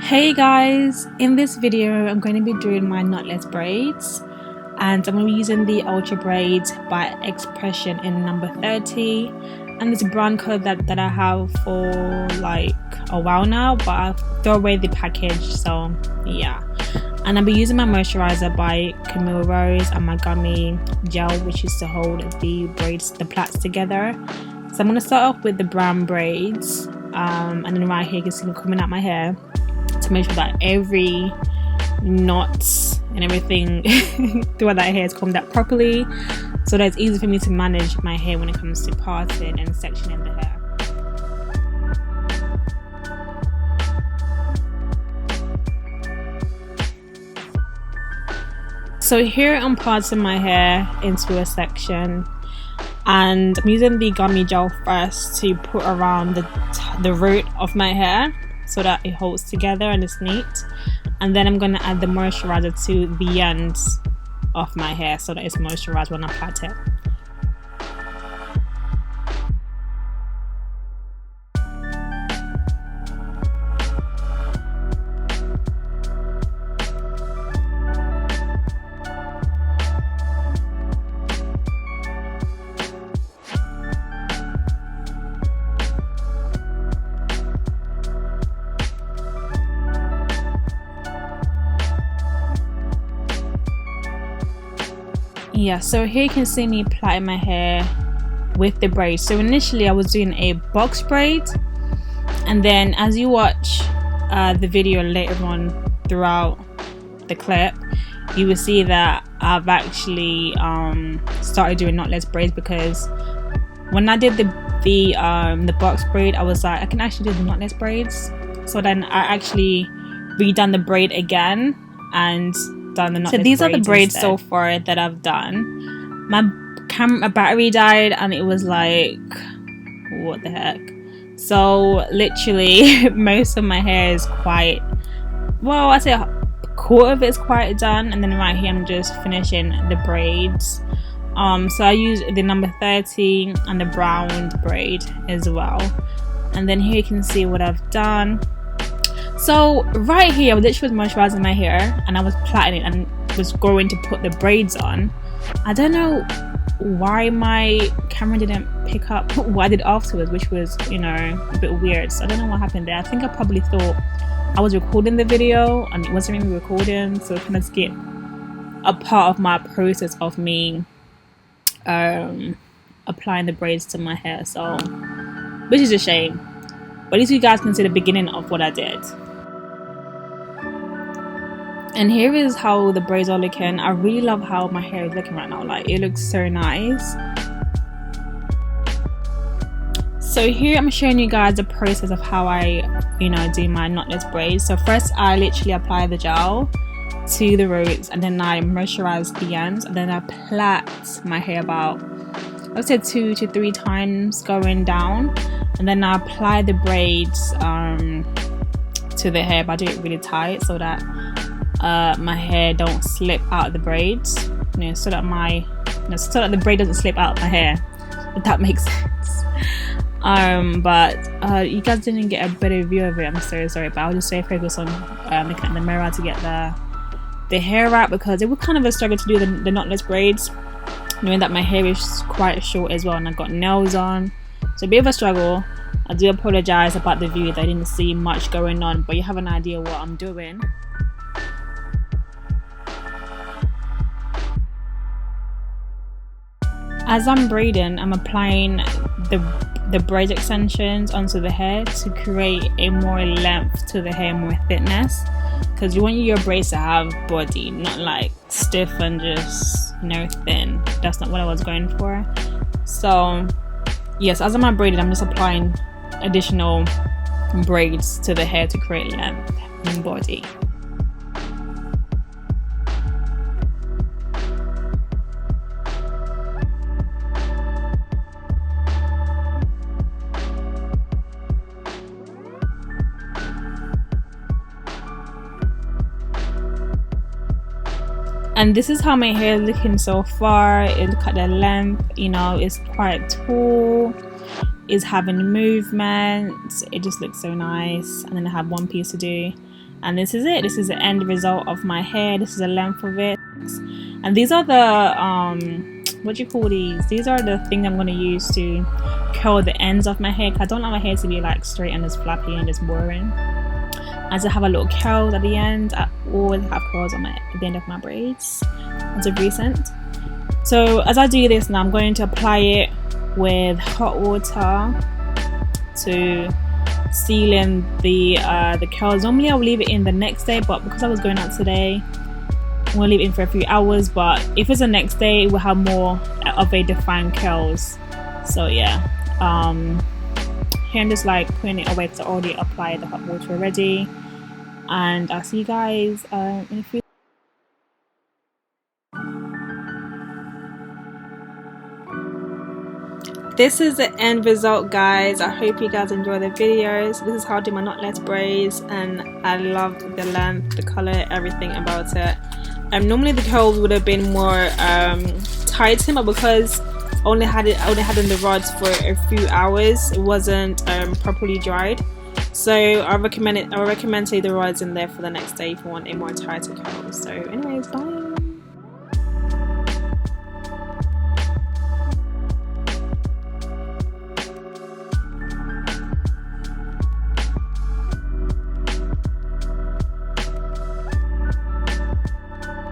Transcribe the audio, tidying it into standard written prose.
Hey guys, in this video I'm going to be doing my knotless braids and I'm going to be using the Ultra Braids by Expression in number 30, and it's a brand code that I have for like a while now, but I'll throw away the package, so yeah. And I'll be using my moisturizer by Camille Rose and my gummy gel, which is to hold the braids, the plaits together. So I'm going to start off with the brown braids, and then right here you can see them coming out my hair, to make sure that every knot and everything throughout that hair is combed out properly, so that it's easy for me to manage my hair when it comes to parting and sectioning the hair. So here I'm parting my hair into a section, and I'm using the gummy gel first to put around the root of my hair, so that it holds together and it's neat. And then I'm going to add the moisturizer to the ends of my hair so that it's moisturized when I plait it. Yeah, so here you can see me plaiting my hair with the braids. So initially I was doing a box braid, and then as you watch the video later on throughout the clip, you will see that I've actually started doing knotless braids, because when I did the box braid, I was like, I can actually do the knotless braids. So then I actually redone the braid again and done the knotless. So these are the braids instead. So far that I've done. My battery died and it was like, what the heck. So literally most of my hair is quite, well, I'd say a quarter of it is quite done, and then right here I'm just finishing the braids. So I use the number 30 and the brown braid as well, and then here you can see what I've done. So right here I literally was moisturizing my hair and I was plaiting it and was going to put the braids on. I don't know why my camera didn't pick up what I did afterwards, which was, you know, a bit weird. So I don't know what happened there. I think I probably thought I was recording the video and it wasn't really recording, so it kind of skipped a part of my process of me applying the braids to my hair, so which is a shame, but at least you guys can see the beginning of what I did. And here is how the braids are looking. I really love how my hair is looking right now. Like, it looks so nice. So here I'm showing you guys the process of how I, you know, do my knotless braids. So first I literally apply the gel to the roots, and then I moisturize the ends, and then I plait my hair about, I would say 2 to 3 times going down, and then I apply the braids to the hair, but I do it really tight so that my hair don't slip out of the braids, you know, so that so that the braid doesn't slip out of my hair, if that makes sense. But you guys didn't get a better view of it, I'm so sorry, but I'll just say focus on looking at the mirror to get the hair out, because it was kind of a struggle to do the knotless braids, knowing that my hair is quite short as well and I've got nails on, so a bit of a struggle. I do apologize about the view that I didn't see much going on, but you have an idea what I'm doing. As I'm braiding, I'm applying the braid extensions onto the hair to create a more length to the hair, more thickness, because you want your braids to have body, not like stiff and just, you know, thin. That's not what I was going for. So yes, as I'm braiding, I'm just applying additional braids to the hair to create length and body. And this is how my hair is looking so far. Look at the length, you know, it's quite tall, it's having movement, it just looks so nice. And then I have one piece to do. And this is it. This is the end result of my hair. This is the length of it. And these are the what do you call these? These are the things I'm going to use to curl the ends of my hair, because I don't like my hair to be like straight and just flappy and just boring. As I have a little curl at the end, I always have curls on at the end of my braids as of recent. So as I do this now, I'm going to apply it with hot water to seal in the curls. Normally I'll leave it in the next day, but because I was going out today, I'm gonna leave it in for a few hours. But if it's the next day, it will have more of a defined curls. So yeah, here I'm just like putting it away because I already applied the hot water already, and I'll see you guys in a few. This is the end result, guys. I hope you guys enjoy the videos. This is how I do my knotless braids, and I loved the length, the color, everything about it. Normally the curls would have been more tightened, but because I only had it in the rods for a few hours, it wasn't properly dried. So I recommend to leave the rods in there for the next day if you want a more tighter curl. So anyways, bye.